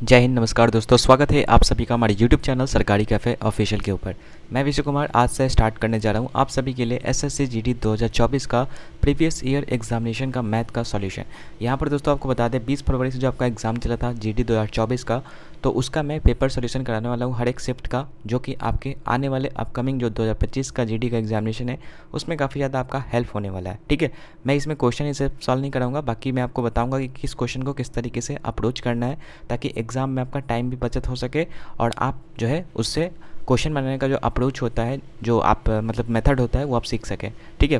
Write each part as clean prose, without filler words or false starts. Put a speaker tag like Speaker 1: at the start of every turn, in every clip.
Speaker 1: जय हिंद, नमस्कार दोस्तों। स्वागत है आप सभी का हमारे YouTube चैनल सरकारी कैफ़े ऑफिशियल के ऊपर। मैं विजय कुमार आज से स्टार्ट करने जा रहा हूं आप सभी के लिए एसएससी जीडी 2024 का प्रीवियस ईयर एग्जामिनेशन का मैथ का सॉल्यूशन। यहां पर दोस्तों आपको बता दें 20 फरवरी से जो आपका एग्ज़ाम चला था जीडी 2024 का, तो उसका मैं पेपर सॉल्यूशन कराने वाला हूं हर एक शिफ्ट का, जो कि आपके आने वाले अपकमिंग जो 2025 का जीडी का एग्जामिनेशन है उसमें काफ़ी ज़्यादा आपका हेल्प होने वाला है। ठीक है, मैं इसमें क्वेश्चन इसे सॉल्व नहीं कराऊंगा, बाकी मैं आपको बताऊँगा कि किस क्वेश्चन को किस तरीके से अप्रोच करना है ताकि एग्ज़ाम में आपका टाइम भी बचत हो सके और आप जो है उससे क्वेश्चन बनाने का जो अप्रोच होता है, जो आप मतलब मेथड होता है, वो आप सीख सकें। ठीक है,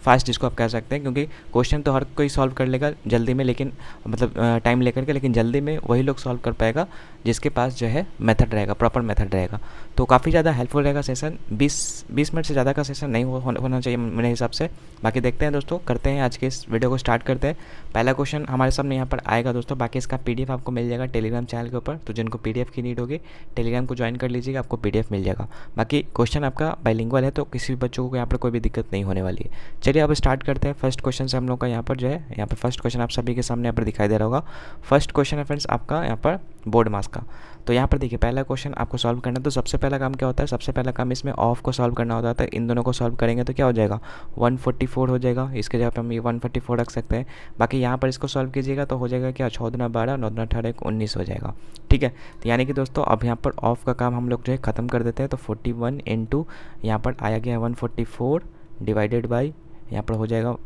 Speaker 1: फास्ट जिसको आप कह सकते हैं, क्योंकि क्वेश्चन तो हर कोई सॉल्व कर लेगा जल्दी में, लेकिन मतलब टाइम लेकर के, लेकिन जल्दी में वही लोग सॉल्व कर पाएगा जिसके पास जो है मेथड रहेगा, प्रॉपर मेथड रहेगा। तो काफ़ी ज़्यादा हेल्पफुल रहेगा सेशन। 20 मिनट से ज़्यादा का सेशन नहीं होना चाहिए मेरे हिसाब से। बाकी देखते हैं दोस्तों, करते हैं आज के इस वीडियो को स्टार्ट करते हैं। पहला क्वेश्चन हमारे सामने यहाँ पर आएगा दोस्तों, बाकी इसका पीडीएफ आपको मिल जाएगा टेलीग्राम चैनल के ऊपर, तो जिनको पीडीएफ की नीड होगी टेलीग्राम को ज्वाइन कर लीजिएगा, आपको पीडीएफ मिल जाएगा। बाकी क्वेश्चन आपका बाइलिंगुअल है, तो किसी भी बच्चों को यहाँ पर कोई भी दिक्कत नहीं होने वाली है। चलिए अब स्टार्ट करते हैं। फर्स्ट क्वेश्चन से हम लोग का यहाँ पर जो है, यहाँ पर फर्स्ट क्वेश्चन आप सभी के सामने यहाँ पर दिखाई दे रहा होगा। फर्स्ट क्वेश्चन है फ्रेंड्स आपका यहाँ पर बोर्ड मास का। तो यहाँ पर देखिए पहला क्वेश्चन आपको सॉल्व करना है, तो सबसे पहला काम क्या होता है, सबसे पहला काम इसमें ऑफ को सॉल्व करना होता है। इन दोनों को सॉल्व करेंगे तो क्या हो जाएगा, 144 हो जाएगा। इसके जगह पे हम ये 144 रख सकते हैं। बाकी यहाँ पर इसको सॉल्व कीजिएगा तो हो जाएगा क्या, 6 दूना 12, 9 दूना 18, 19 हो जाएगा। ठीक है, तो यानी कि दोस्तों अब यहाँ पर ऑफ का काम हम लोग जो है ख़त्म कर देते हैं। तो 41 इंटू यहाँ पर आया गया है 144 डिवाइडेड बाई, यहाँ पर हो जाएगा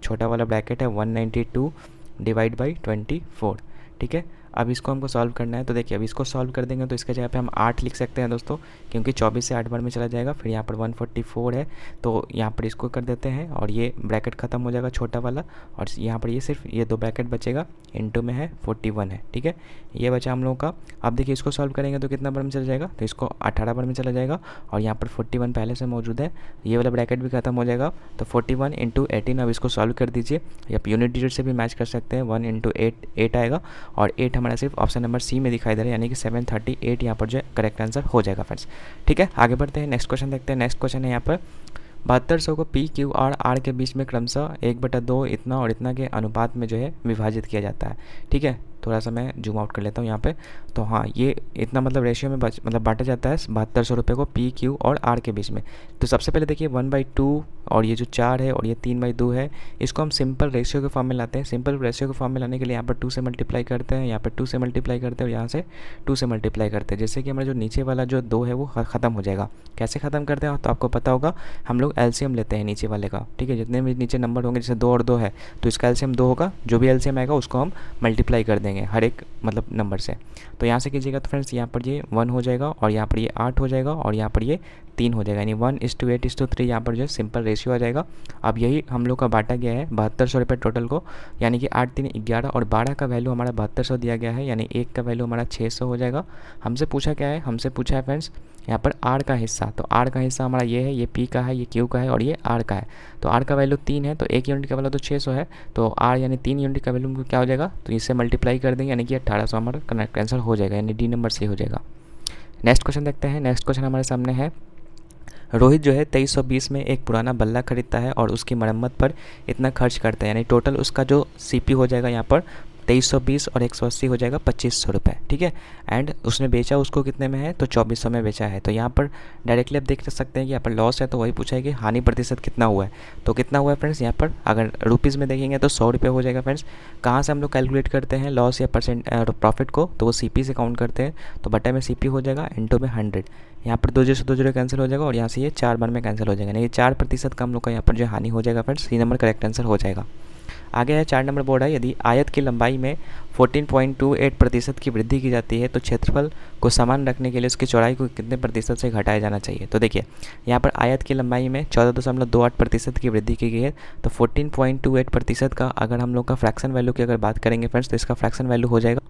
Speaker 1: छोटा वाला ब्रैकेट है 192 डिवाइड बाई 24। ठीक है, अब इसको हमको सॉल्व करना है। तो देखिए अब इसको सॉल्व कर देंगे तो इसके जगह पे हम 8 लिख सकते हैं दोस्तों, क्योंकि 24 से 8 बार में चला जाएगा। फिर यहाँ पर 144 है तो यहाँ पर इसको कर देते हैं और ये ब्रैकेट ख़त्म हो जाएगा छोटा वाला, और यहाँ पर ये सिर्फ ये 2 ब्रैकेट बचेगा, इनटू में है 41 है। ठीक है, ये बचा हम लोगों का। अब देखिए इसको सॉल्व करेंगे तो कितना बार में चला जाएगा, तो इसको 18 बार में चला जाएगा, और यहाँ पर 41 पहले से मौजूद है, ये वाला ब्रैकेट भी खत्म हो जाएगा। तो 41 इंटू 18, अब इसको सॉल्व कर दीजिए। आप यूनिट डिजिट से भी मैच कर सकते हैं, 1 इंटू 8 आएगा, और 8 हमारा सिर्फ ऑप्शन नंबर सी में दिखाई दे रहा है, यानी कि 738 यहाँ पर जो है करेक्ट आंसर हो जाएगा फ्रेंड्स। ठीक है, आगे बढ़ते हैं, नेक्स्ट क्वेश्चन देखते हैं। नेक्स्ट क्वेश्चन है यहाँ पर 7200 को पी क्यू और आर के बीच में क्रमशः 1/2 इतना और इतना के अनुपात में जो है विभाजित किया जाता है। ठीक है, थोड़ा सा मैं जूम आउट कर लेता हूँ यहाँ पे। तो हाँ, ये इतना मतलब रेशियो में मतलब बांटा जाता है 7200 रुपये को पी क्यू और आर के बीच में। तो सबसे पहले देखिए 1/2 और ये जो 4 है और ये 3/2 है, इसको हम सिंपल रेशियो के फॉर्म में लाते हैं। सिंपल रेशियो के फॉर्म में लाने के लिए यहाँ पर 2 से मल्टीप्लाई करते हैं, यहाँ पर 2 से मल्टीप्लाई करते हैं, और यहाँ से 2 से मल्टीप्लाई करते हैं, जिससे कि हमारा जो नीचे वाला जो 2 है वो ख़त्म हो जाएगा। कैसे ख़त्म करते हैं तो आपको पता होगा, हम लोग एलसीएम लेते हैं नीचे वाले का। ठीक है, जितने भी नीचे नंबर होंगे, जैसे 2 और 2 है तो इसका एलसीएम 2 होगा, जो भी एलसीएम आएगा उसको हम मल्टीप्लाई कर देंगे हर एक मतलब नंबर से। तो यहाँ से कीजिएगा तो फ्रेंड्स यहाँ पर ये 1 हो जाएगा, और यहाँ पर ये 8 हो जाएगा, और यहाँ पर ये 3 हो जाएगा, यानी 1:8:3 यहाँ पर जो है सिंपल रेशियो आ जाएगा। अब यही हम लोग का बांटा गया है 7200 रुपये टोटल को, यानी कि 8 3 11, और 12 का वैल्यू हमारा 7200 दिया गया है, यानी 1 का वैल्यू हमारा 600 हो जाएगा। हमसे पूछा क्या है, हमसे पूछा है फ्रेंड्स यहाँ पर आर का हिस्सा। तो आर का हिस्सा हमारा ये है, ये पी का है, ये क्यू का है, और ये आर का है। तो आर का वैल्यू 3 है, तो 1 यूनिट का वैल्यू तो 600 है, तो आर यानी 3 यूनिट का वैल्यू क्या हो जाएगा, तो इससे मल्टीप्लाई कर देंगे, यानी कि 1800 हमारा करेक्ट आंसर हो जाएगा, यानी डी नंबर सही हो जाएगा। नेक्स्ट क्वेश्चन देखते हैं। नेक्स्ट क्वेश्चन हमारे सामने है, रोहित जो है 2320 में एक पुराना बल्ला खरीदता है और उसकी मरम्मत पर इतना खर्च करता है, यानी टोटल उसका जो सीपी हो जाएगा यहाँ पर 2320 और 180 हो जाएगा 2500 रुपये। ठीक है, एंड उसने बेचा उसको कितने में है, तो 2400 में बेचा है। तो यहाँ पर डायरेक्टली आप देख सकते हैं कि यहाँ पर लॉस है, तो वही पूछा है कि हानि प्रतिशत कितना हुआ है। तो कितना हुआ है फ्रेंड्स, यहाँ पर अगर रुपीज़ में देखेंगे तो 100 रुपये हो जाएगा फ्रेंड्स। कहाँ से हम लोग कैलकुलेट करते हैं लॉस या परसेंट प्रॉफिट को, तो वो सीपी से काउंट करते हैं। तो बटा में सीपी हो जाएगा, इनटू में 100, यहाँ पर 2 0 2 0 कैंसिल हो जाएगा, और यहाँ से ये 4 बार में कैंसिल हो जाएगा, यानी 4% का हम लोग का यहाँ पर जो हानि हो जाएगा फ्रेंड्स। 3 नंबर करेक्ट आंसर हो जाएगा। आगे है 4 नंबर बोर्ड है, यदि आयत की लंबाई में 14.28% की वृद्धि की जाती है तो क्षेत्रफल को समान रखने के लिए उसकी चौड़ाई को कितने प्रतिशत से घटाया जाना चाहिए। तो देखिए यहाँ पर आयत की लंबाई में 14.28% की वृद्धि की गई है, तो 14.28% का अगर हम लोग का फ्रैक्शन वैल्यू की अगर बात करेंगे फ्रेंड्स, तो इसका फ्रैक्शन वैल्यू हो जाएगा,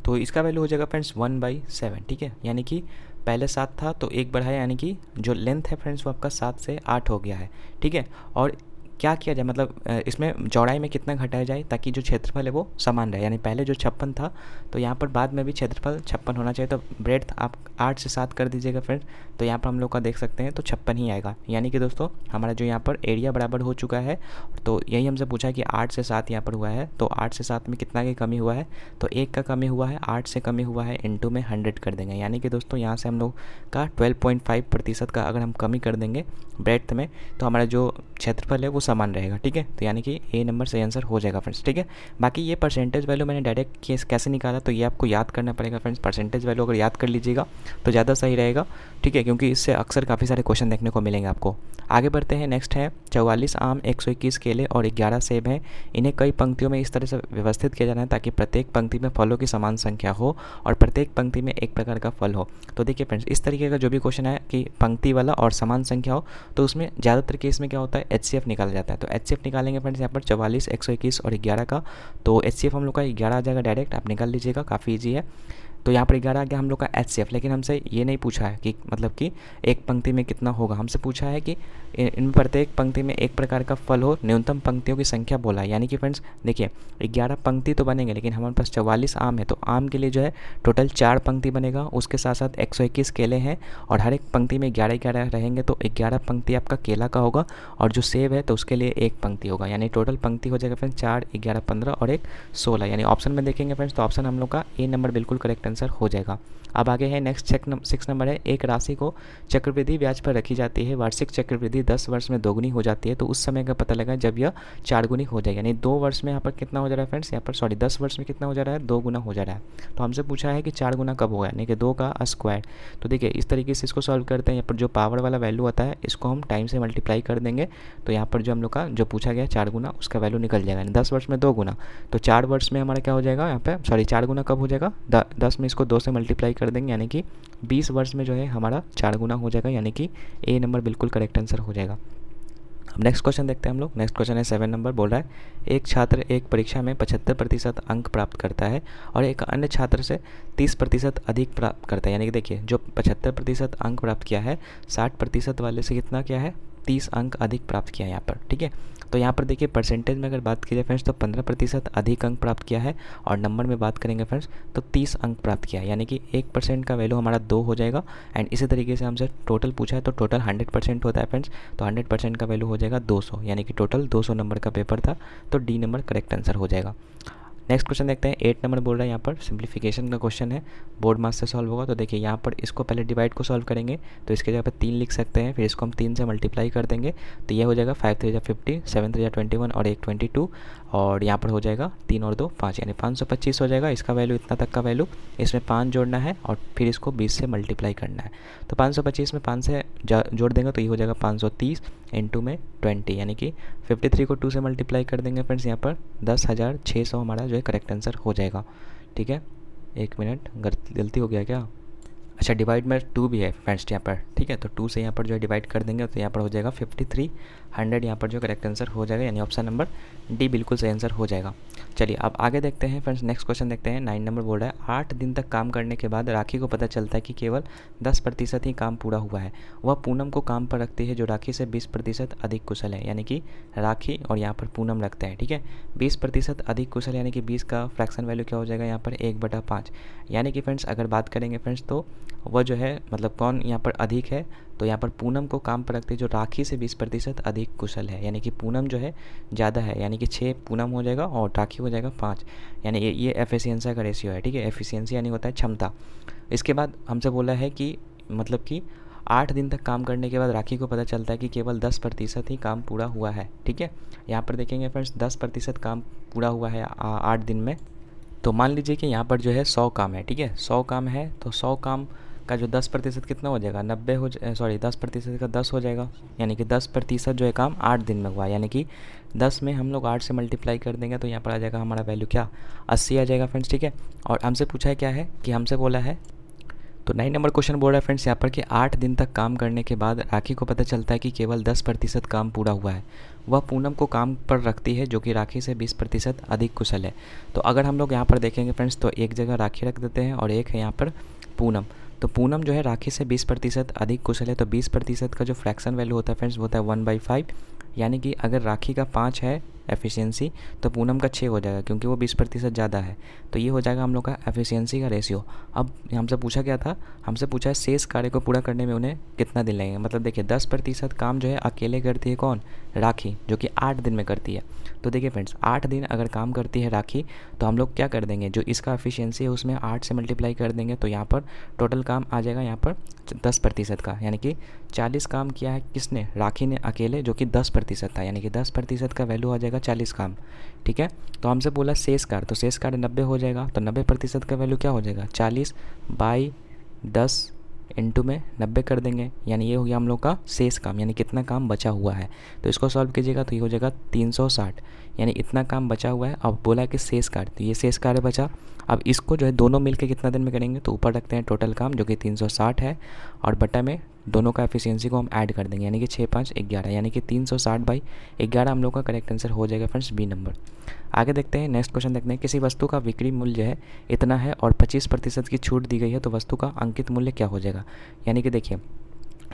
Speaker 1: तो इसका वैल्यू हो जाएगा फ्रेंड्स 1/7। ठीक है, यानी कि पहले 7 था तो 1 बढ़ाया, यानी कि जो लेंथ है फ्रेंड्स वो आपका 7 से 8 हो गया है। ठीक है, और क्या किया जाए, मतलब इसमें चौड़ाई में कितना घटाया जाए ताकि जो क्षेत्रफल है वो समान रहे। यानी पहले जो 56 था तो यहाँ पर बाद में भी क्षेत्रफल 56 होना चाहिए, तो ब्रेड्थ आप 8 से 7 कर दीजिएगा फ्रेंड्स। तो यहाँ पर हम लोग का देख सकते हैं तो 56 ही आएगा। यानी कि दोस्तों हमारा जो यहाँ पर एरिया बराबर हो चुका है। तो यही हमसे पूछा है कि 8 से 7 यहाँ पर हुआ है, तो 8 से 7 में कितना की कमी हुआ है, तो 1 का कमी हुआ है, 8 से कमी हुआ है, इनटू में 100 कर देंगे। यानी कि दोस्तों यहाँ से हम लोग का 12.5% का अगर हम कमी कर देंगे ब्रेड्थ में तो हमारा जो क्षेत्रफल है वो समान रहेगा। ठीक है, तो यानी कि ए नंबर सही आंसर हो जाएगा फ्रेंड्स। ठीक है, बाकी ये परसेंटेज वैल्यू मैंने डायरेक्ट कैसे निकाला तो ये आपको याद करना पड़ेगा फ्रेंड्स। परसेंटेज वैल्यू अगर याद कर लीजिएगा तो ज़्यादा सही रहेगा। ठीक है, क्योंकि इससे अक्सर काफ़ी सारे क्वेश्चन देखने को मिलेंगे आपको। आगे बढ़ते हैं। नेक्स्ट है 44 आम, 121 केले और 11 सेब हैं। इन्हें कई पंक्तियों में इस तरह से व्यवस्थित किया जाना है ताकि प्रत्येक पंक्ति में फलों की समान संख्या हो और प्रत्येक पंक्ति में एक प्रकार का फल हो। तो देखिए फ्रेंड्स, इस तरीके का जो भी क्वेश्चन है कि पंक्ति वाला और समान संख्या हो तो उसमें ज़्यादातर केस में क्या होता है, HCF निकाला जाता है। तो HCF निकालेंगे फ्रेंड्स यहाँ पर 44, 121 और 11 का। तो HCF हम लोग का 11 आ जाएगा, डायरेक्ट आप निकाल लीजिएगा, काफ़ी ईजी है। तो यहाँ पर 11 आ गया हम लोग का HCF। लेकिन हमसे ये नहीं पूछा है कि मतलब कि एक पंक्ति में कितना होगा, हमसे पूछा है कि इन प्रत्येक पंक्ति में एक प्रकार का फल हो, न्यूनतम पंक्तियों की संख्या बोला है। यानी कि फ्रेंड्स देखिए 11 पंक्ति तो बनेंगे लेकिन हमारे पास 44 आम है, तो आम के लिए जो है टोटल 4 पंक्ति बनेगा। उसके साथ साथ 121 केले हैं और हर एक पंक्ति में 11-11 रहेंगे, तो 11 पंक्ति आपका केला का होगा और जो सेब है तो उसके लिए एक पंक्ति होगा। यानी टोटल पंक्ति हो जाएगा फ्रेंड्स 4, 11, 15 और 1, 16। यानी ऑप्शन में देखेंगे फ्रेंड्स तो ऑप्शन हम लोग का ए नंबर बिल्कुल करेक्ट आंसर हो जाएगा। अब आगे है नेक्स्ट 6 नंबर है। एक राशि को चक्रवृद्धि ब्याज पर रखी जाती है, वार्षिक चक्रवृद्धि 10 वर्ष में दोगुनी हो जाती है, तो उस समय का पता लगा जब यह 4 गुनी हो जाएगी। यानी 2 वर्ष में यहाँ पर कितना हो जा रहा है फ्रेंड्स, यहाँ पर सॉरी 10 वर्ष में कितना हो जा रहा है, 2 गुना हो जा रहा है। तो हमसे पूछा है कि 4 गुना कब होगा, यानी कि 2 का स्क्वायर। तो देखिए इस तरीके से इसको सॉल्व करते हैं। यहाँ पर जो पावर वाला वैल्यू आता है इसको हम टाइम से मल्टीप्लाई कर देंगे, तो यहाँ पर जो हम लोग का जो पूछा गया 4 गुना उसका वैल्यू निकल जाएगा। यानी 10 वर्ष में 2 गुना, तो 4 वर्ष में हमारा क्या हो जाएगा, यहाँ पे सॉरी 4 गुना कब हो जाएगा, 10 में इसको 2 से मल्टीप्लाई कर देंगे, यानी कि 20 वर्ष में जो है हमारा 4 गुना हो जाएगा। यानी कि ए नंबर बिल्कुल करेक्ट आंसर हो जाएगा। अब नेक्स्ट क्वेश्चन देखते हैं हम लोग। नेक्स्ट क्वेश्चन है 7 नंबर। बोल रहा है एक छात्र एक परीक्षा में 75% अंक प्राप्त करता है और एक अन्य छात्र से 30% अधिक प्राप्त करता है। यानी कि देखिए जो 75% अंक प्राप्त किया है 60% वाले से कितना किया है, 30 अंक अधिक प्राप्त किया है यहाँ पर। ठीक है, तो यहाँ पर देखिए परसेंटेज में अगर बात की जाए फ्रेंड्स तो 15% अधिक अंक प्राप्त किया है और नंबर में बात करेंगे फ्रेंड्स तो 30 अंक प्राप्त किया है। यानी कि 1% का वैल्यू हमारा 2 हो जाएगा। एंड इसी तरीके से हमसे टोटल पूछा है तो टोटल 100% होता है फ्रेंड्स, तो 100% का वैल्यू हो जाएगा 200। यानी कि टोटल 200 नंबर का पेपर था, तो डी नंबर करेक्ट आंसर हो जाएगा। नेक्स्ट क्वेश्चन देखते हैं। 8 नंबर बोल रहा है यहाँ पर सिंप्लीफिकेशन का क्वेश्चन है, बोर्ड मास से सॉल्व होगा। तो देखिए यहाँ पर इसको पहले डिवाइड को सॉल्व करेंगे तो इसके जगह पर 3 लिख सकते हैं, फिर इसको हम 3 से मल्टीप्लाई कर देंगे तो ये हो जाएगा 5 3 50, 7 3 21 और 1 22 और यहाँ पर हो जाएगा 3 और 2 5, यानी 525 हो जाएगा। इसका वैल्यू इतना तक का वैल्यू, इसमें 5 जोड़ना है और फिर इसको 20 से मल्टीप्लाई करना है। तो 525 में 5 से जोड़ देंगे तो ये हो जाएगा 530 इंटू में 20, यानी कि 53 को 2 से मल्टीप्लाई कर देंगे फ्रेंड्स, यहाँ पर 10,600 हमारा जो है करेक्ट आंसर हो जाएगा। ठीक है, 1 मिनट गलती हो गया क्या, अच्छा डिवाइड में 2 भी है फ्रेंड्स यहाँ पर। ठीक है, तो 2 से यहाँ पर जो है डिवाइड कर देंगे तो यहाँ पर हो जाएगा 5300 यहाँ पर जो करेक्ट आंसर हो जाएगा। यानी ऑप्शन नंबर डी बिल्कुल सही आंसर हो जाएगा। चलिए अब आगे देखते हैं फ्रेंड्स। नेक्स्ट क्वेश्चन देखते हैं। 9 नंबर बोल रहा है 8 दिन तक काम करने के बाद राखी को पता चलता है कि केवल 10% ही काम पूरा हुआ है। वह पूनम को काम पर रखती है जो राखी से 20% अधिक कुशल है। यानी कि राखी और यहाँ पर पूनम रखते हैं। ठीक है, 20% अधिक कुशल यानी कि 20 का फ्रैक्शन वैल्यू क्या हो जाएगा यहाँ पर 1/5। यानी कि फ्रेंड्स अगर बात करेंगे फ्रेंड्स तो वह जो है मतलब कौन यहाँ पर अधिक है, तो यहाँ पर पूनम को काम पर रखते हैं जो राखी से 20% अधिक कुशल है। यानी कि पूनम जो है ज़्यादा है, यानी कि 6 पूनम हो जाएगा और राखी हो जाएगा 5। यानी ये एफिशिएंसी का रेशियो है। ठीक है, एफिशिएंसी यानी होता है क्षमता। इसके बाद हमसे बोला है कि मतलब कि 8 दिन तक काम करने के बाद राखी को पता चलता है कि केवल 10% ही काम पूरा हुआ है। ठीक है, यहाँ पर देखेंगे फ्रेंड्स 10% काम पूरा हुआ है 8 दिन में। तो मान लीजिए कि यहाँ पर जो है 100 काम है। ठीक है, 100 काम है तो 100 काम का जो 10% कितना हो जाएगा 90 हो 10% का 10 हो जाएगा। यानी कि 10% जो है काम 8 दिन में हुआ। यानी कि 10 में हम लोग 8 से मल्टीप्लाई कर देंगे तो यहाँ पर आ जाएगा हमारा वैल्यू क्या 80 आ जाएगा फ्रेंड्स। ठीक है, और हमसे पूछा है क्या है कि हमसे बोला है तो 9 नंबर क्वेश्चन बोल रहा है फ्रेंड्स यहाँ पर कि 8 दिन तक काम करने के बाद राखी को पता चलता है कि केवल 10% काम पूरा हुआ है। वह पूनम को काम पर रखती है जो कि राखी से 20% अधिक कुशल है। तो अगर हम लोग यहाँ पर देखेंगे फ्रेंड्स तो एक जगह राखी रख देते हैं और एक है यहाँ पर पूनम। तो पूनम जो है राखी से 20% अधिक कुशल है, तो 20% का जो फ्रैक्शन वैल्यू होता है फ्रेंड्स वो होता है 1/5। यानी कि अगर राखी का 5 है एफिशिएंसी तो पूनम का 6 हो जाएगा, क्योंकि वो 20% ज़्यादा है। तो ये हो जाएगा हम लोग का एफिशिएंसी का रेशियो। अब हमसे पूछा क्या था, हमसे पूछा है शेष कार्य को पूरा करने में उन्हें कितना दिन लगेगा। मतलब देखिए 10% काम जो है अकेले करती है कौन, राखी, जो कि 8 दिन में करती है। तो देखिए फ्रेंड्स 8 दिन अगर काम करती है राखी, तो हम लोग क्या कर देंगे, जो इसका एफिशिएंसी है उसमें 8 से मल्टीप्लाई कर देंगे, तो यहाँ पर टोटल काम आ जाएगा यहाँ पर 10% का, यानी कि 40 काम किया है किसने, राखी ने अकेले, जो कि 10% था, यानी कि 10% का वैल्यू आ जाएगा 40 काम। ठीक है, तो हमसे बोला शेष कार्य, तो शेष कार्य 90 हो जाएगा, तो 90% का वैल्यू क्या हो जाएगा, 40/10 इंटू में 90 कर देंगे, यानी ये हो गया हम लोग का शेष काम, यानी कितना काम बचा हुआ है। तो इसको सॉल्व कीजिएगा तो ये हो जाएगा 360, यानी इतना काम बचा हुआ है। अब बोला कि शेष कार्य, तो ये शेष कार्य बचा। अब इसको जो है दोनों मिलके कितना दिन में करेंगे, तो ऊपर रखते हैं टोटल काम जो कि 360 है, और बटा में दोनों का एफिशिएंसी को हम ऐड कर देंगे, यानी कि 6 5 11, यानी कि 360/11 हम लोग का करेक्ट आंसर हो जाएगा फ्रेंड्स, बी नंबर। आगे देखते हैं, नेक्स्ट क्वेश्चन देखते हैं, किसी वस्तु का बिक्री मूल्य है इतना है और 25% की छूट दी गई है, तो वस्तु का अंकित मूल्य क्या हो जाएगा। यानी कि देखिए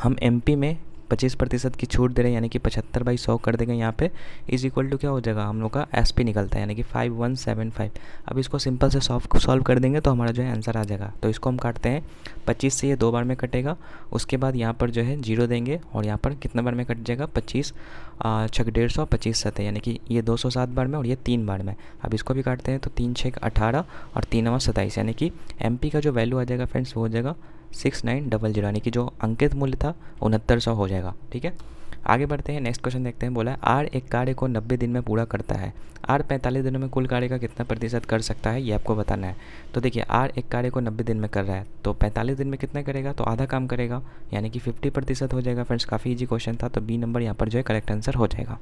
Speaker 1: हम एमपी में 25% की छूट दे रहे हैं, यानी कि 75/100 कर देंगे यहाँ पे, इज इक्वल टू क्या हो जाएगा, हम लोग का एसपी निकलता है, यानी कि 5175। अब इसको सिंपल से सॉल्व कर देंगे तो हमारा जो है आंसर आ जाएगा। तो इसको हम काटते हैं, 25 से ये 2 बार में कटेगा, उसके बाद यहाँ पर जो है 0 देंगे, और यहाँ पर कितना बार में कट जाएगा, 25 छक 150, 25 7, यानी कि ये 207 बार में और ये 3 बार में। अब इसको भी काटते हैं, तो 3 6 18 और 3 9 27, यानी कि एमपी का जो वैल्यू आ जाएगा फ्रेंड्स वो हो जाएगा 6900, यानी कि जो अंकित मूल्य था 6900 हो जाएगा। ठीक है, आगे बढ़ते हैं, नेक्स्ट क्वेश्चन देखते हैं। बोला है आर एक कार्य को 90 दिन में पूरा करता है, आर 45 दिनों में कुल कार्य का कितना प्रतिशत कर सकता है, ये आपको बताना है। तो देखिए आर एक कार्य को 90 दिन में कर रहा है, तो 45 दिन में कितना करेगा, तो आधा काम करेगा, यानी कि 50% हो जाएगा फ्रेंड्स। काफ़ी ईजी क्वेश्चन था, तो बी नंबर यहाँ पर जो है करेक्ट आंसर हो जाएगा।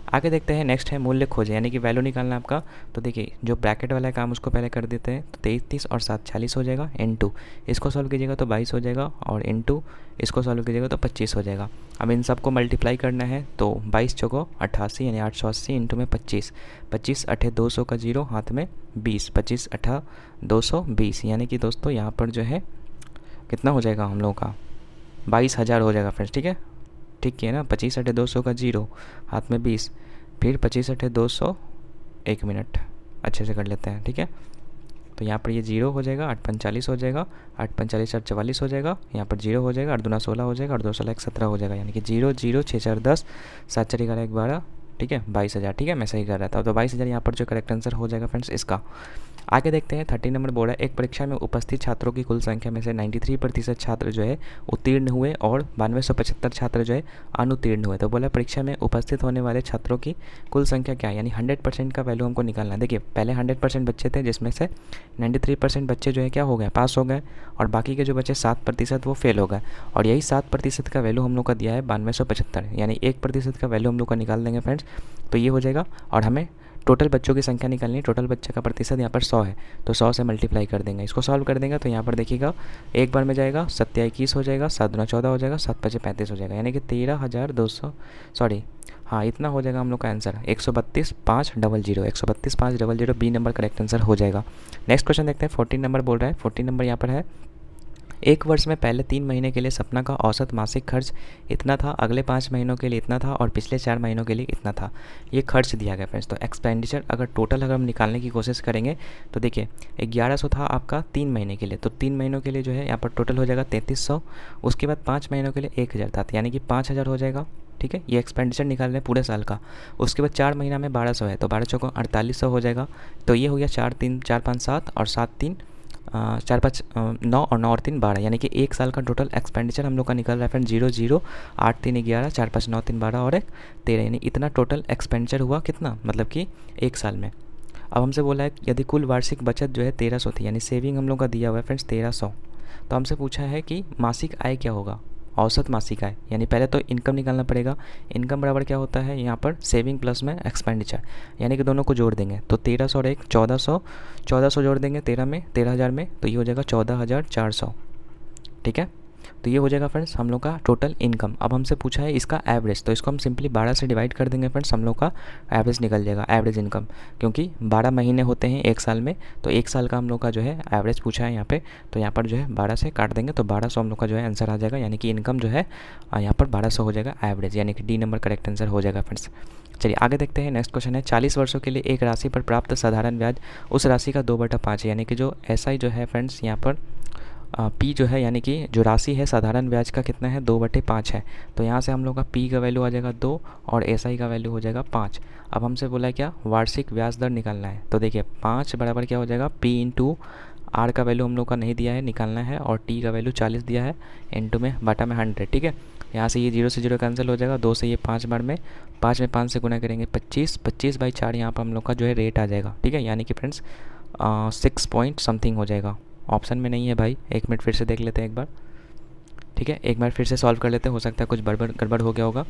Speaker 1: आगे देखते हैं, नेक्स्ट है मूल्य खोजें, यानी कि वैल्यू निकालना है आपका। तो देखिए जो ब्रैकेट वाला काम उसको पहले कर देते हैं, तो 23 और 7 40 हो जाएगा, इनटू इसको सॉल्व कीजिएगा तो 22 हो जाएगा, और इनटू इसको सॉल्व कीजिएगा तो 25 हो जाएगा। अब इन सबको मल्टीप्लाई करना है, तो 22 चौको 88, यानी 880 इंटू में 25, 25 8 200 का 0 हाथ में 20, 25 8 220, यानी कि दोस्तों यहाँ पर जो है कितना हो जाएगा हम लोगों का 22,000 हो जाएगा फ्रेंड्स। ठीक है, ठीक है ना, 25 8 200 का 0 हाथ में 20, फिर 25 8 200, 1 मिनट अच्छे से कर लेते हैं। ठीक है, तो यहाँ पर ये 0 हो जाएगा, 8 45 हो जाएगा, 8 45 8 44 हो जाएगा, यहाँ पर 0 हो जाएगा, 8 दूना 16 हो जाएगा, और 2 16 17 हो जाएगा, यानी कि 0 0 6 4 10 7 4 11 1 12। ठीक है, 22,000। ठीक है, मैं सही कर रहा था, तो 22,000 यहाँ पर जो करेक्ट आंसर हो जाएगा फ्रेंड्स इसका। आगे देखते हैं, 30 नंबर बोर्ड है, एक परीक्षा में उपस्थित छात्रों की कुल संख्या में से 93% छात्र जो है उत्तीर्ण हुए और 9275 छात्र जो है अनुत्तीर्ण हुए। तो बोला परीक्षा में उपस्थित होने वाले छात्रों की कुल संख्या क्या है, यानी 100% का वैल्यू हमको निकालना है। देखिए पहले 100% बच्चे थे, जिसमें से 93% बच्चे जो है क्या हो गए, पास हो गए, और बाकी के जो बच्चे 7% वो फेल हो गए, और यही 7% का वैल्यू हम लोग का दिया है 9275, यानी 1% का वैल्यू हम लोग का निकाल देंगे फ्रेंड्स, तो ये हो जाएगा। और हमें टोटल बच्चों की संख्या निकालनी है, टोटल बच्चे का प्रतिशत यहाँ पर 100 है, तो 100 से मल्टीप्लाई कर देंगे, इसको सॉल्व कर देंगे, तो यहाँ पर देखिएगा एक बार में जाएगा 7 21 हो जाएगा, 7 दूना 14 हो जाएगा, 7 5 35 हो जाएगा, यानी कि 13,200 सॉरी हाँ इतना हो जाएगा हम लोग का answer 132,500, 132,500 B number correct answer हो जाएगा। नेक्स्ट क्वेश्चन देखते हैं, 14 नंबर बोल रहा है, 14 नंबर यहाँ पर है, एक वर्ष में पहले 3 महीने के लिए सपना का औसत मासिक खर्च इतना था, अगले 5 महीनों के लिए इतना था, और पिछले 4 महीनों के लिए इतना था। ये खर्च दिया गया फ्रेंड्स। तो एक्सपेंडिचर अगर टोटल अगर हम निकालने की कोशिश करेंगे, तो देखिए 1100 था आपका 3 महीने के लिए, तो 3 महीनों के लिए जो है यहाँ पर टोटल हो जाएगा 3300, उसके बाद 5 महीनों के लिए 1000 था, यानी कि 5000 हो जाएगा। ठीक है, ये एक्सपेंडिचर निकाल रहे हैं पूरे साल का। उसके बाद 4 महीना में 1200 है, तो 12 चौको 4800 हो जाएगा। तो ये हो गया 4 3 4 5 7 और 7 3 4 5 9 और 9 और 3 12, यानी कि एक साल का टोटल एक्सपेंडिचर हम लोग का निकल रहा है फ्रेंड 0 0 8 3 11 4 5 9 3 12 और 1 13, यानी इतना टोटल एक्सपेंडिचर हुआ कितना, मतलब कि एक साल में। अब हमसे बोला है यदि कुल वार्षिक बचत जो है 1300 थी, यानी सेविंग हम लोग का दिया हुआ है फ्रेंड्स 1300, तो हमसे पूछा है कि मासिक आय क्या होगा, औसत मासिक आय, यानी पहले तो इनकम निकालना पड़ेगा। इनकम बराबर क्या होता है यहाँ पर सेविंग प्लस में एक्सपेंडिचर, यानी कि दोनों को जोड़ देंगे, तो 1300 और 1 1400, 1400 जोड़ देंगे 13 में 13,000 में, तो ये हो जाएगा 14,400। ठीक है, तो ये हो जाएगा फ्रेंड्स हम लोग का टोटल इनकम। अब हमसे पूछा है इसका एवरेज, तो इसको हम सिंपली 12 से डिवाइड कर देंगे फ्रेंड्स, हम लोग का एवरेज निकल जाएगा, एवरेज इनकम। क्योंकि 12 महीने होते हैं एक साल में, तो एक साल का हम लोग का जो है एवरेज पूछा है यहाँ पे, तो यहाँ पर जो है 12 से काट देंगे तो 1200 हम लोग का जो है आंसर आ जाएगा, यानी कि इनकम जो है यहाँ पर 1200 हो जाएगा एवरेज, यानी कि डी नंबर करेक्ट आंसर हो जाएगा फ्रेंड्स। चलिए आगे देखते हैं। नेक्स्ट क्वेश्चन है 40 वर्षों के लिए एक राशि पर प्राप्त साधारण ब्याज उस राशि का 2/5 है, यानी कि जो एसआई जो है फ्रेंड्स यहाँ पर पी जो है, यानी कि जो राशि है साधारण ब्याज का कितना है 2/5 है। तो यहाँ से हम लोग का पी का वैल्यू आ जाएगा 2 और एसआई का वैल्यू हो जाएगा 5। अब हमसे बोला है क्या, वार्षिक ब्याज दर निकालना है। तो देखिए 5 बराबर क्या हो जाएगा, पी इंटू आर का वैल्यू हम लोग का नहीं दिया है, निकालना है, और टी का वैल्यू 40 दिया है, इंटू में बटा में 100। ठीक है, यहाँ से ये 0 से 0 कैंसिल हो जाएगा, 2 से ये 5 बार में, 5 में 5 से गुना करेंगे 25, 25/4 यहाँ पर हम लोग का जो है रेट आ जाएगा। ठीक है, यानी कि फ्रेंड्स 6 पॉइंट समथिंग हो जाएगा। ऑप्शन में नहीं है भाई, 1 मिनट फिर से देख लेते हैं एक बार। ठीक है, एक बार फिर से सॉल्व कर लेते हैं, हो सकता है कुछ गड़बड़ हो गया होगा।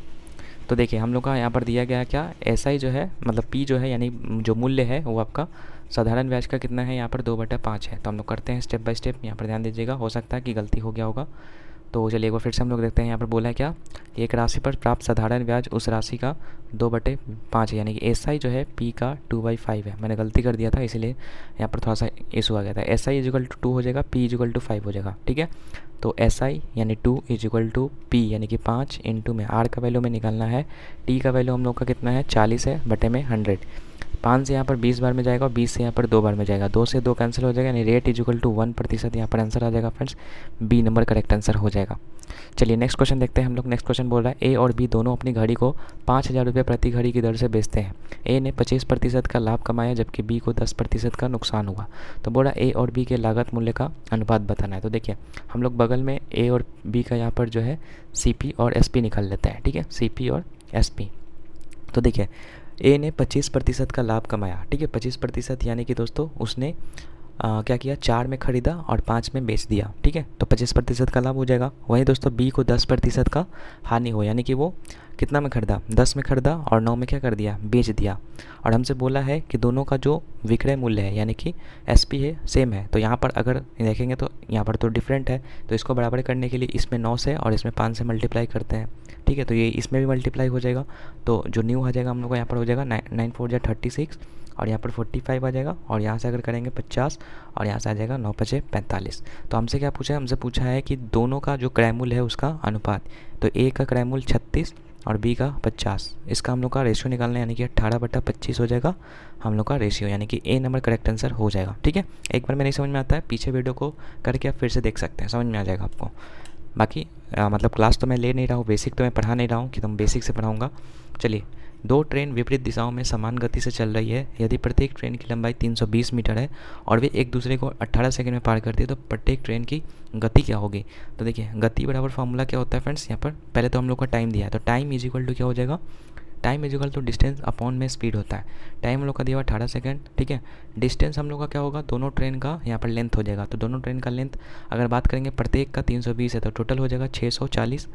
Speaker 1: तो देखिए हम लोग का यहाँ पर दिया गया है क्या, एसआई जो है मतलब पी जो है, यानी जो मूल्य है वो आपका साधारण ब्याज का कितना है, यहाँ पर 2/5 है। तो हम लोग करते हैं स्टेप बाय स्टेप, यहाँ पर ध्यान दीजिएगा, हो सकता है कि गलती हो गया होगा। तो चलिए एक बार फिर से हम लोग देखते हैं। यहाँ पर बोला है क्या, एक राशि पर प्राप्त साधारण ब्याज उस राशि का 2/5 है, यानी कि एसआई जो है पी का 2/5 है। मैंने गलती कर दिया था, इसीलिए यहाँ पर थोड़ा सा इशू आ गया था। एसआई इजिकल टू 2 हो जाएगा, पी इजिकल टू 5 हो जाएगा। ठीक है, तो एसआई यानी 2 इजिकल टू पी यानी कि 5 इंटू में आर का वैल्यू में निकालना है, टी का वैल्यू हम लोग का कितना है 40 है, बटे में 100। 5 से यहाँ पर 20 बार में जाएगा और 20 से यहाँ पर 2 बार में जाएगा, 2 से 2 कैंसिल हो जाएगा, यानी रेट इजिकल टू 1% यहाँ पर आंसर आ जाएगा friends, B number correct answer हो जाएगा। चलिए नेक्स्ट क्वेश्चन देखते हैं हम लोग। नेक्स्ट क्वेश्चन बोल रहा है ए और बी दोनों अपनी घड़ी को 5000 रुपये प्रति घड़ी की दर से बेचते हैं। ए ने 25% का लाभ कमाया जबकि बी को 10% का नुकसान हुआ। तो बोला ए और बी के लागत मूल्य का अनुपात बताना है। तो देखिए हम लोग बगल में ए और बी का यहाँ पर जो है CP और SP निकाल लेते हैं। ठीक है, CP और SP। तो देखिए ए ने 25% का लाभ कमाया। ठीक है, 25% यानी कि दोस्तों उसने क्या किया, 4 में ख़रीदा और 5 में बेच दिया। ठीक है, तो 25% का लाभ हो जाएगा। वहीं दोस्तों बी को 10% का हानि हो, यानी कि वो कितना में खरीदा, 10 में खरीदा और 9 में क्या कर दिया, बेच दिया। और हमसे बोला है कि दोनों का जो विक्रय मूल्य है यानी कि SP है सेम है। तो यहाँ पर अगर देखेंगे तो यहाँ पर तो डिफरेंट है, तो इसको बराबर करने के लिए इसमें 9 से और इसमें 5 से मल्टीप्लाई करते हैं। ठीक है, तो ये इसमें भी मल्टीप्लाई हो जाएगा, तो जो न्यू आ जाएगा हम लोग को यहाँ पर हो जाएगा 9 4 जा 36 और यहाँ पर 45 आ जाएगा, और यहाँ से अगर करेंगे 50 और यहाँ से आ जाएगा 9 5 45। तो हमसे क्या पूछा है, हमसे पूछा है कि दोनों का जो क्रय मूल्य है उसका अनुपात। तो ए का क्रय मूल्य 36 और बी का 50, इसका हम लोग का रेशियो निकालना है, यानी कि 18/25 हो जाएगा हम लोग का रेशियो, यानी कि ए नंबर करेक्ट आंसर हो जाएगा। ठीक है, एक बार में नहीं समझ में आता है, पीछे वीडियो को करके आप फिर से देख सकते हैं, समझ में आ जाएगा आपको। बाकी मतलब क्लास तो मैं ले नहीं रहा हूँ, बेसिक तो मैं पढ़ा नहीं रहा हूँ कि तुम बेसिक से पढ़ाऊँगा। चलिए, 2 ट्रेन विपरीत दिशाओं में समान गति से चल रही है। यदि प्रत्येक ट्रेन की लंबाई 320 मीटर है और वे एक दूसरे को 18 सेकंड में पार करती है, तो प्रत्येक ट्रेन की गति क्या होगी। तो देखिए गति बराबर फार्मूला क्या होता है फ्रेंड्स, यहाँ पर पहले तो हम लोग का टाइम दिया है, तो टाइम इज इक्वल टू क्या हो जाएगा, time is equal to distance upon में स्पीड होता है। टाइम हम लोग का दिया हुआ 18 सेकंड। ठीक है, डिस्टेंस हम लोग का क्या होगा, दोनों ट्रेन का यहाँ पर लेंथ हो जाएगा। तो दोनों ट्रेन का लेंथ अगर बात करेंगे प्रत्येक का 320 है, तो टोटल हो जाएगा 640।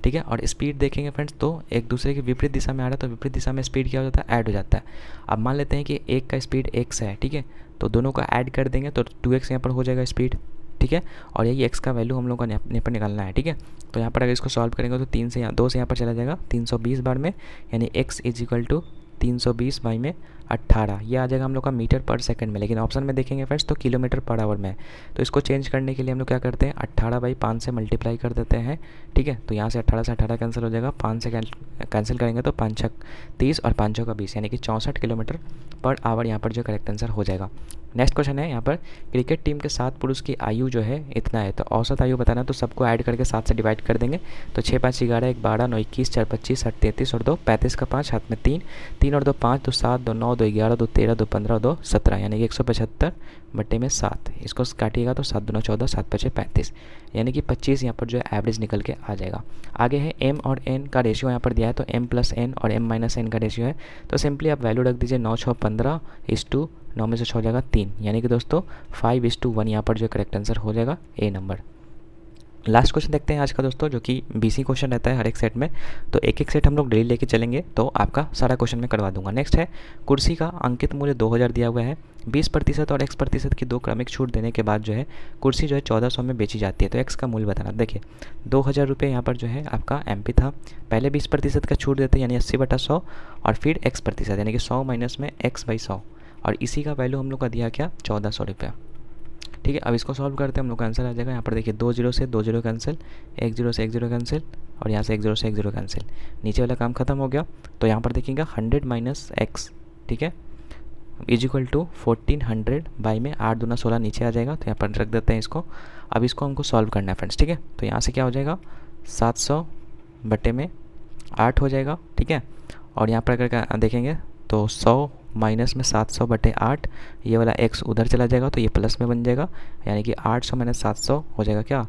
Speaker 1: ठीक है, और स्पीड देखेंगे फ्रेंड्स तो एक दूसरे के विपरीत दिशा में आ रहा है, तो विपरीत दिशा में स्पीड क्या हो जाता है, ऐड हो जाता है। अब मान लेते हैं कि एक का स्पीड x है। ठीक है, तो दोनों का ऐड कर देंगे तो 2x यहाँ पर हो जाएगा स्पीड। ठीक है, और यही x का वैल्यू हम लोग को यहाँ पर निकालना है। ठीक है, तो यहाँ पर अगर इसको सॉल्व करेंगे तो 3 से 2 से यहाँ पर चला जाएगा 320 बार में, यानी x is equal to 320 by में 18, ये आ जाएगा हम लोग का मीटर पर सेकंड में। लेकिन ऑप्शन में देखेंगे फ्रेंड्स तो किलोमीटर पर आवर में है, तो इसको चेंज करने के लिए हम लोग क्या करते हैं, 18/5 से मल्टीप्लाई कर देते हैं। ठीक है, तो यहाँ से 18 से 18 कैंसिल हो जाएगा, 5 से कैंसिल करेंगे तो 5 6 30 और 5 6 20, यानी कि 64 किलोमीटर पर आवर यहाँ पर जो करेक्ट आंसर हो जाएगा। नेक्स्ट क्वेश्चन है यहाँ पर, क्रिकेट टीम के 7 पुरुष की आयु जो है इतना है, तो औसत आयु बताना है, तो सबको ऐड करके 7 से डिवाइड कर देंगे। तो 6 5 11 1 12 9 21 4 25 8 33 और 2 35 का 5 हाथ में 3 3 और 2 5 2 7 2 9 2 11 2 13 2 15 2 17, यानी कि 175/7। इसको काटिएगा तो 7 2 9 14 7 5 35, यानी कि 25 यहाँ पर जो है एवरेज निकल के आ जाएगा। आगे है m और n का रेशियो यहाँ पर दिया है, तो m + n और m - n का रेशियो है। तो सिंपली आप वैल्यू रख दीजिए 9 6 15 = 9 में से 6 हो जाएगा 3, यानी कि दोस्तों 5:1 यहाँ पर जो करेक्ट आंसर हो जाएगा ए नंबर। लास्ट क्वेश्चन देखते हैं आज का दोस्तों, जो कि बीसी क्वेश्चन रहता है हर एक सेट में। तो एक एक सेट हम लोग डेली लेके चलेंगे तो आपका सारा क्वेश्चन मैं करवा दूंगा। नेक्स्ट है, कुर्सी का अंकित मूल्य 2000 दिया हुआ है। 20% और x% की दो क्रमिक छूट देने के बाद जो है कुर्सी जो है 1400 में बेची जाती है। तो x का मूल्य बताना। देखिए 2000 रुपये यहाँ पर जो है आपका MP था। पहले 20% का छूट देते यानी 80/100 और फिर x% यानी कि 100 माइनस में x/100 और इसी का वैल्यू हम लोग का दिया क्या 1400 रुपये। ठीक है, अब इसको सॉल्व करते हैं, हम लोग का आंसर आ जाएगा। यहाँ पर देखिए 2 0 से 2 0 कैंसिल, 1 0 से 1 0 कैंसिल और यहाँ से 1 0 से 1 0 कैंसिल। नीचे वाला काम खत्म हो गया। तो यहाँ पर देखिएगा 100 माइनस x, ठीक है, इज इक्वल टू 1400 बाई में 8 दूना 16 नीचे आ जाएगा। तो यहाँ पर रख देते हैं इसको। अब इसको हमको सॉल्व करना है फ्रेंड्स। ठीक है, तो यहाँ से क्या हो जाएगा 700 बटे में 8 हो जाएगा। ठीक है, और यहाँ पर अगर देखेंगे तो 100 माइनस में 700 बटे 8, ये वाला x उधर चला जाएगा तो ये प्लस में बन जाएगा, यानी कि 800 माइनस 700 हो जाएगा क्या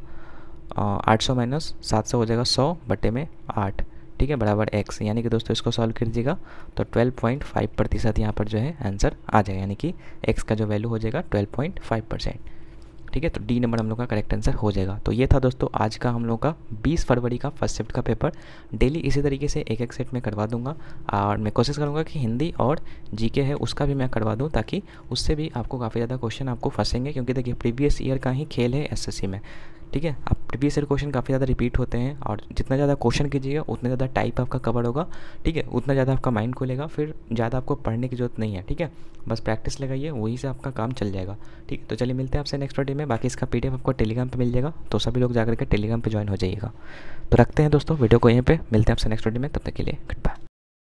Speaker 1: 800 माइनस 700 हो जाएगा 100 बटे में 8, ठीक है, बराबर x। यानी कि दोस्तों इसको सॉल्व कीजिएगा तो 12.5% यहाँ पर जो है आंसर आ जाएगा, यानी कि x का जो वैल्यू हो जाएगा 12.5%। ठीक है, तो डी नंबर हम लोग का करेक्ट आंसर हो जाएगा। तो ये था दोस्तों आज का हम लोग का 20 फरवरी का फर्स्ट शिफ्ट का पेपर। डेली इसी तरीके से एक एक सेट में करवा दूंगा और मैं कोशिश करूँगा कि हिंदी और जीके है उसका भी मैं करवा दूँ, ताकि उससे भी आपको काफ़ी ज़्यादा क्वेश्चन आपको फंसेंगे, क्योंकि देखिए प्रीवियस ईयर का ही खेल है एसएससी में। ठीक है, आप प्रीवियस ईयर क्वेश्चन काफ़ी ज़्यादा रिपीट होते हैं और जितना ज़्यादा क्वेश्चन कीजिएगा उतना ज़्यादा टाइप आपका कवर होगा। ठीक है, उतना ज़्यादा आपका माइंड खुलेगा, फिर ज़्यादा आपको पढ़ने की जरूरत नहीं है। ठीक है, बस प्रैक्टिस लगाइए, वहीं से आपका काम चल जाएगा। ठीक है, तो चलिए मिलते हैं आपसे नेक्स्ट वीडियो में। बाकी इसका PDF आपको टेलीग्राम पे मिल जाएगा, तो सभी लोग जाकर के टेलीग्राम पे ज्वाइन हो जाइएगा। तो रखते हैं दोस्तों वीडियो को यहीं पे, मिलते हैं आपसे नेक्स्ट वीडियो में, तब तक के लिए गुड बाय।